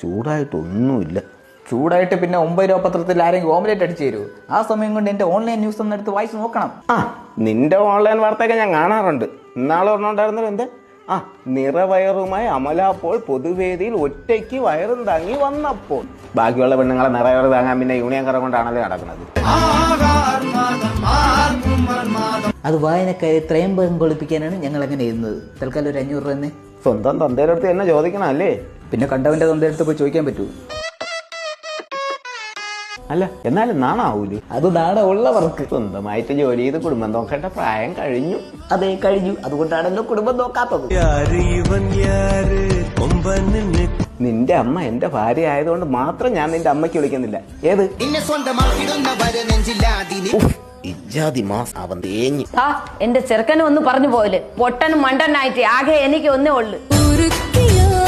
ചൂടായിട്ടൊന്നുമില്ല. ചൂടായിട്ട് പിന്നെ 9 രൂപ പത്രത്തിൽ ആരെങ്കിലും ഓംലേറ്റ് അടിച്ചു തരൂ? ആ സമയം കൊണ്ട് എൻ്റെ ഓൺലൈൻ ന്യൂസ് ഒന്ന് എടുത്ത് വായിച്ച് നോക്കണം. നിന്റെ ഓൺലൈൻ വാർത്തയൊക്കെ ഞാൻ കാണാറുണ്ട്. ഇന്നാളെ പറഞ്ഞോണ്ടായിരുന്നല്ലോ എന്ത് നിറവയറുമായി അമല പോൾ പൊതുവേദിയിൽ ഒറ്റയ്ക്ക് വയറും താങ്ങി വന്നപ്പോൾ. ബാക്കിയുള്ള പെണ്ണുങ്ങളെ നിറവയറ് താങ്ങാൻ പിന്നെ യൂണിയൻ കറ കൊണ്ടാണല്ലോ നടക്കുന്നത്. അത് വായനക്കാരെ ഇത്രയും പേരും കൊളിപ്പിക്കാനാണ് ഞങ്ങൾ അങ്ങനെ ചെയ്യുന്നത്. തൽക്കാലം ഒരു 500 രൂപ തന്നെ. സ്വന്തം തന്തേരടുത്ത് തന്നെ ചോദിക്കണം അല്ലേ? പിന്നെ കണ്ടവന്റെ തന്തേരടുത്ത് പോയി ചോദിക്കാൻ പറ്റൂ? അല്ല, എന്നാലും നാണാവൂലേ? അത് നാണ ഉള്ളവർക്ക്. സ്വന്തമായിട്ട് ജോലി ചെയ്ത് കുടുംബം നോക്കേണ്ട പ്രായം കഴിഞ്ഞു. അതേ കഴിഞ്ഞു. അതുകൊണ്ടാണല്ലോ കുടുംബം നോക്കാത്തത്. നിന്റെ അമ്മ എന്റെ ഭാര്യ ആയതുകൊണ്ട് മാത്രം ഞാൻ നിന്റെ അമ്മയ്ക്ക് വിളിക്കുന്നില്ല. ഏത് ഇജാതി മാസ് അവൻ തേഞ്ഞു. എന്റെ ചെറുക്കനും ഒന്ന് പറഞ്ഞു പോയില്ലേ, പൊട്ടനും മണ്ടനായിട്ട് ആകെ എനിക്ക് ഒന്നേ ഉള്ളു.